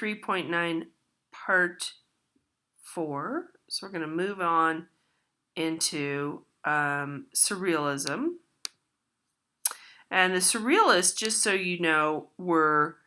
3.9 part 4. So we're going to move on into surrealism. And the surrealists, just so you know, were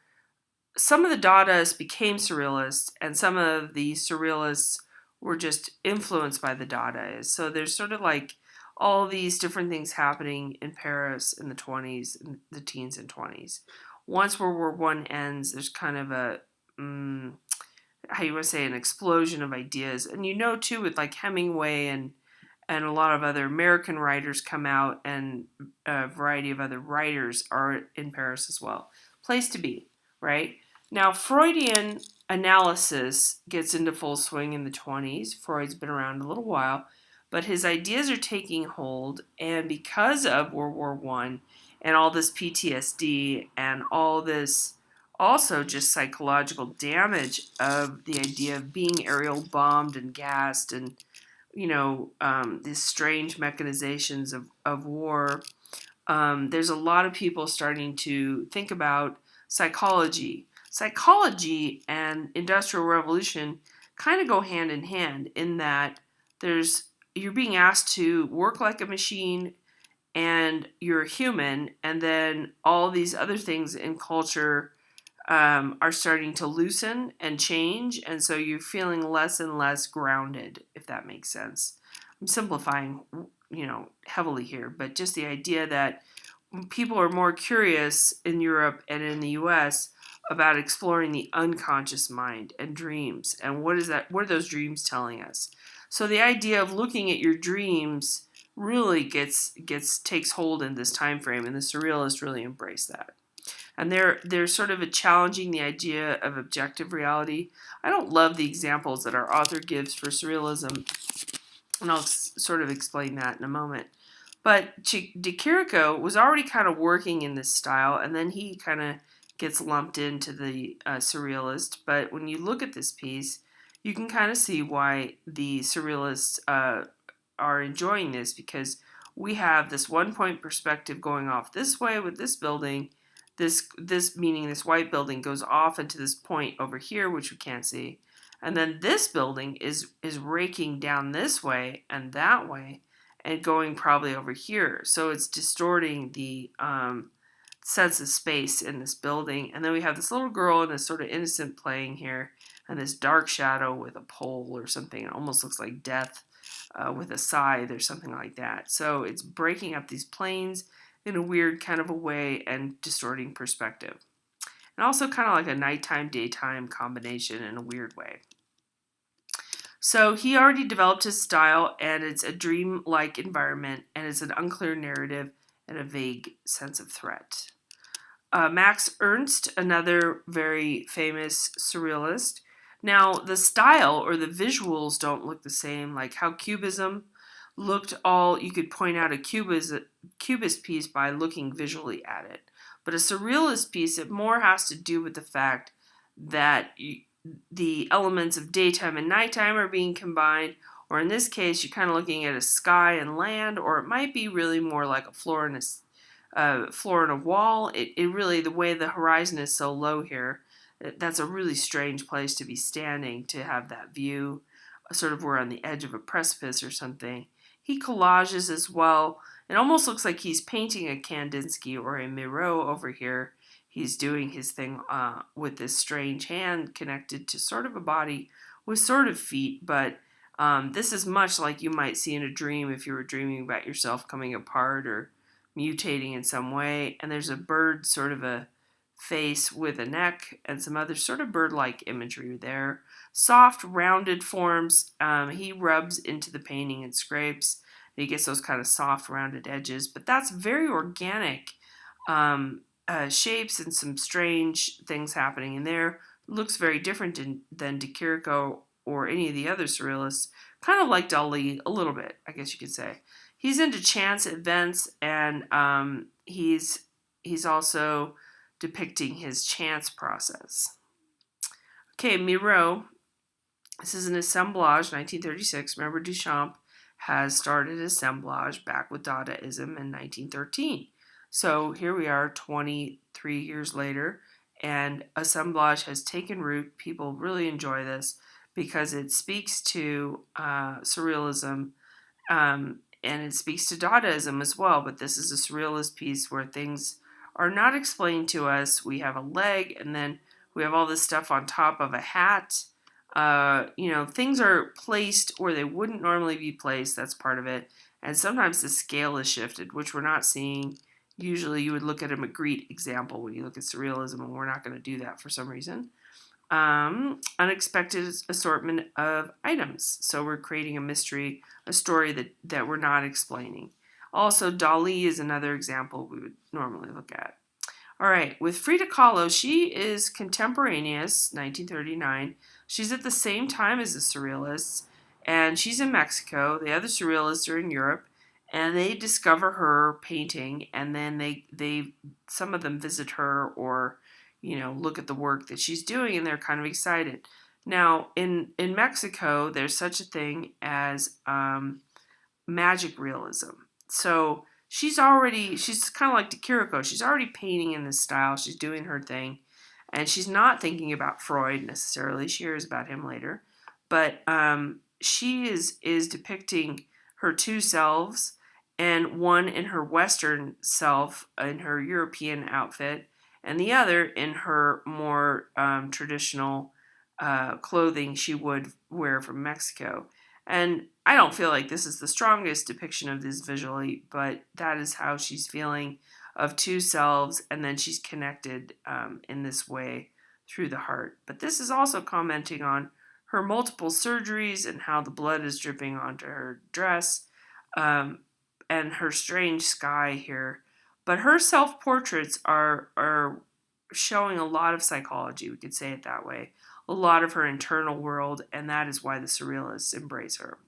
some of the Dadaists became surrealists, and some of the surrealists were just influenced by the Dadaists. So there's sort of like all these different things happening in Paris in the 20s, in the teens and 20s. Once World War One ends, there's kind of a how you want to say, an explosion of ideas. And you know too, with like Hemingway and a lot of other American writers come out, and a variety of other writers are in Paris as well. Place to be, right? Now, Freudian analysis gets into full swing in the 20s. Freud's been around a little while, but his ideas are taking hold, and because of World War One and all this PTSD and all this also just psychological damage of the idea of being aerial bombed and gassed, and these strange mechanizations of war. There's a lot of people starting to think about psychology. Psychology and Industrial Revolution kind of go hand in hand in that you're being asked to work like a machine, and you're a human, and then all these other things in culture are starting to loosen and change, and so you're feeling less and less grounded, if that makes sense. I'm simplifying, heavily here, but just the idea that people are more curious in Europe and in the US about exploring the unconscious mind and dreams, and what are those dreams telling us. So the idea of looking at your dreams really takes hold in this time frame, and the surrealists really embrace that. And they're sort of challenging the idea of objective reality. I don't love the examples that our author gives for surrealism, and I'll sort of explain that in a moment. But de Chirico was already kind of working in this style, and then he kind of gets lumped into the surrealist. But when you look at this piece, you can kind of see why the surrealists are enjoying this, because we have this one-point perspective going off this way with this building. This meaning this white building goes off into this point over here, which we can't see. And then this building is raking down this way and that way and going probably over here. So it's distorting the sense of space in this building. And then we have this little girl and this sort of innocent playing here, and this dark shadow with a pole or something. It almost looks like death with a scythe or something like that. So it's breaking up these planes in a weird kind of a way and distorting perspective. And also kind of like a nighttime, daytime combination in a weird way. So he already developed his style, and it's a dream-like environment, and it's an unclear narrative and a vague sense of threat. Max Ernst, another very famous surrealist. Now, the style or the visuals don't look the same, like how Cubism looked you could point out a Cubist piece by looking visually at it. But a surrealist piece, it more has to do with the fact that the elements of daytime and nighttime are being combined, or in this case, you're kind of looking at a sky and land, or it might be really more like a floor and a wall. It really, the way the horizon is so low here, that's a really strange place to be standing, to have that view, sort of we're on the edge of a precipice or something. He collages as well. It almost looks like he's painting a Kandinsky or a Miro over here. He's doing his thing with this strange hand connected to sort of a body with sort of feet, but this is much like you might see in a dream if you were dreaming about yourself coming apart or mutating in some way. And there's a bird, sort of a face with a neck, and some other sort of bird-like imagery there. Soft, rounded forms. He rubs into the painting and scrapes. And he gets those kind of soft, rounded edges. But that's very organic shapes and some strange things happening in there. Looks very different than De Chirico or any of the other surrealists. Kind of like Dali a little bit, I guess you could say. He's into chance events, and he's also depicting his chance process. Okay, Miro. This is an assemblage, 1936. Remember, Duchamp has started assemblage back with Dadaism in 1913. So here we are 23 years later, and assemblage has taken root. People really enjoy this because it speaks to surrealism, and it speaks to Dadaism as well. But this is a surrealist piece where things are not explained to us. We have a leg, and then we have all this stuff on top of a hat. Things are placed where they wouldn't normally be placed. That's part of it. And sometimes the scale is shifted, which we're not seeing. Usually you would look at a Magritte example when you look at surrealism, and we're not going to do that for some reason. Unexpected assortment of items. So we're creating a mystery, a story that we're not explaining. Also, Dali is another example we would normally look at. All right, with Frida Kahlo, she is contemporaneous, 1939. She's at the same time as the Surrealists, and she's in Mexico. The other Surrealists are in Europe, and they discover her painting, and then they some of them visit her or look at the work that she's doing, and they're kind of excited. Now, in Mexico, there's such a thing as magic realism. So she's kind of like De Chirico. She's already painting in this style. She's doing her thing, and she's not thinking about Freud necessarily. She hears about him later, but she is depicting her two selves, and one in her Western self in her European outfit, and the other in her more traditional clothing she would wear from Mexico. And I don't feel like this is the strongest depiction of this visually, but that is how she's feeling of two selves, and then she's connected in this way through the heart. But this is also commenting on her multiple surgeries and how the blood is dripping onto her dress, and her strange sky here. But her self-portraits are showing a lot of psychology, we could say it that way, a lot of her internal world, and that is why the surrealists embrace her.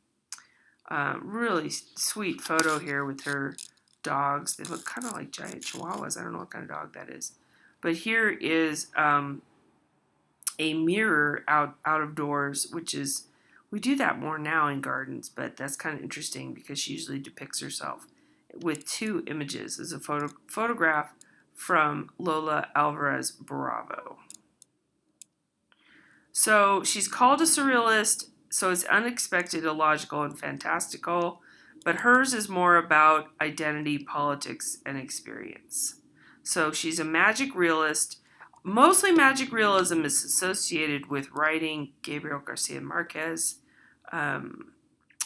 Really sweet photo here with her dogs. They look kind of like giant chihuahuas. I don't know what kind of dog that is. But here is a mirror out of doors, which is, we do that more now in gardens, but that's kind of interesting because she usually depicts herself with two images. As a photograph from Lola Alvarez Bravo. So she's called a surrealist, so it's unexpected, illogical, and fantastical, but hers is more about identity, politics, and experience. So she's a magic realist. Mostly magic realism is associated with writing Gabriel Garcia Marquez. I'm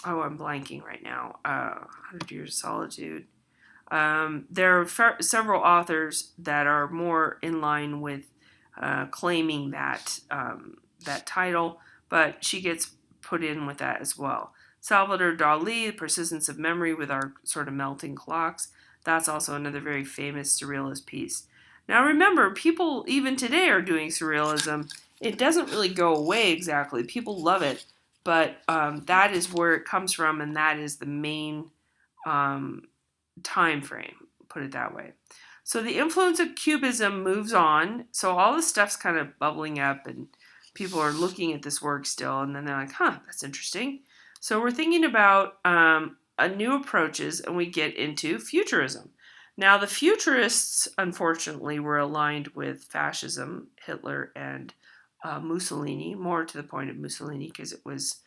blanking right now. 100 Years of Solitude. There are several authors that are more in line with claiming that title, but she gets put in with that as well. Salvador Dali, The Persistence of Memory with Our Sort of Melting Clocks. That's also another very famous surrealist piece. Now remember, people even today are doing surrealism. It doesn't really go away exactly. People love it, but that is where it comes from, and that is the main time frame, put it that way. So the influence of Cubism moves on. So all this stuff's kind of bubbling up, and people are looking at this work still, and then they're like, that's interesting. So we're thinking about new approaches, and we get into futurism. Now, the futurists, unfortunately, were aligned with fascism, Hitler and Mussolini, more to the point of Mussolini because it was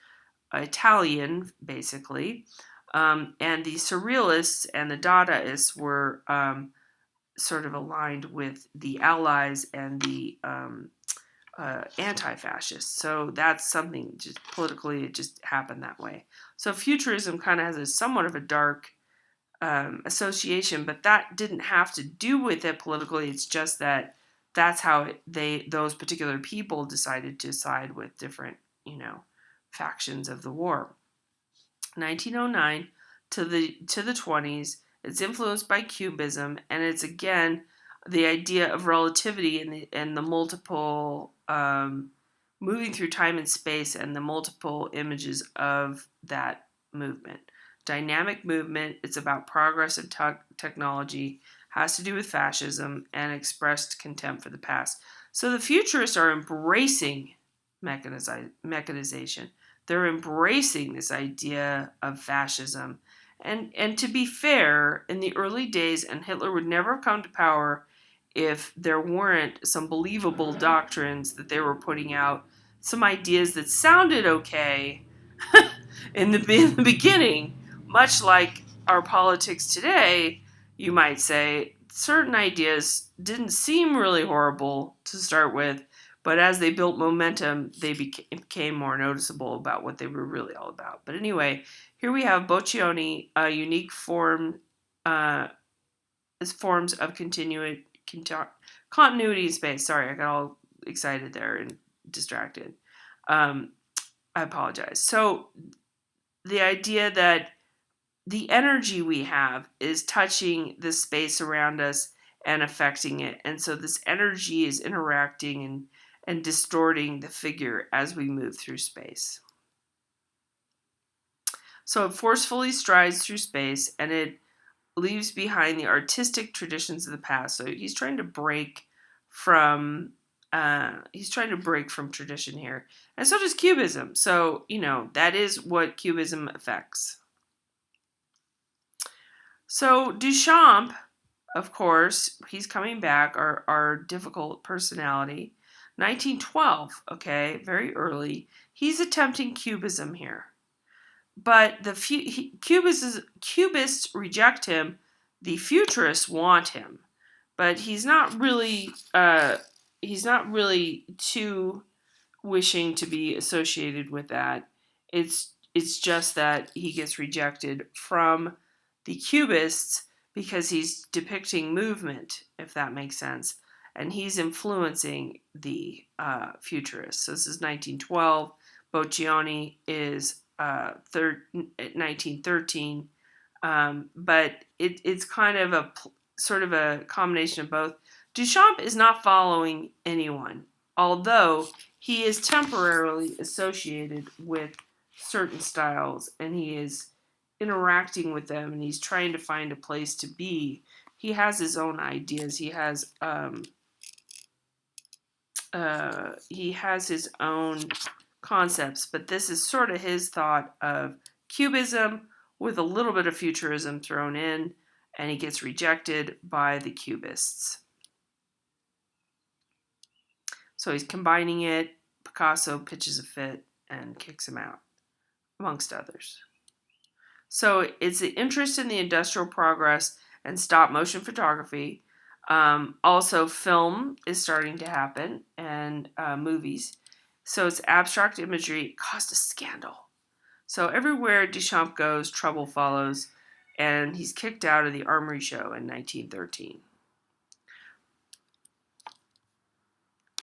Italian, basically. And the surrealists and the Dadaists were sort of aligned with the Allies and the anti-fascists. So that's something, just politically, it just happened that way. So futurism kind of has a somewhat of a dark association, but that didn't have to do with it politically. It's just that that's how those particular people decided to side with different, factions of the war. 1909 to the 20s, it's influenced by Cubism, and it's again the idea of relativity and the multiple moving through time and space and the multiple images of that movement. Dynamic movement, it's about progress and technology, has to do with fascism and expressed contempt for the past. So the futurists are embracing mechanization. They're embracing this idea of fascism. And to be fair, in the early days, and Hitler would never have come to power if there weren't some believable doctrines that they were putting out, some ideas that sounded okay in the beginning, much like our politics today, you might say, certain ideas didn't seem really horrible to start with, but as they built momentum, they became more noticeable about what they were really all about. But anyway, here we have Boccioni, a unique form, as forms of continuity in space. Sorry, I got all excited there and distracted. I apologize. So the idea that the energy we have is touching the space around us and affecting it. And so this energy is interacting and distorting the figure as we move through space. So it forcefully strides through space and it leaves behind the artistic traditions of the past. So he's trying to break from tradition here. And so does Cubism. So, that is what Cubism affects. So Duchamp, of course, he's coming back, our difficult personality. 1912, okay, very early. He's attempting Cubism here. But the Cubists reject him. The Futurists want him, but he's not really too wishing to be associated with that. It's just that he gets rejected from the Cubists because he's depicting movement, if that makes sense, and he's influencing the Futurists. So this is 1912. Boccioni is 1913, but it's kind of sort of a combination of both. Duchamp is not following anyone, although he is temporarily associated with certain styles and he is interacting with them and he's trying to find a place to be. He has his own ideas. He has his own concepts, but this is sort of his thought of Cubism with a little bit of Futurism thrown in, and he gets rejected by the Cubists. So he's combining it. Picasso pitches a fit and kicks him out, amongst others. So it's the interest in the industrial progress and stop motion photography. Also, film is starting to happen and movies. So it's abstract imagery. It caused a scandal. So everywhere Duchamp goes, trouble follows, and he's kicked out of the Armory Show in 1913.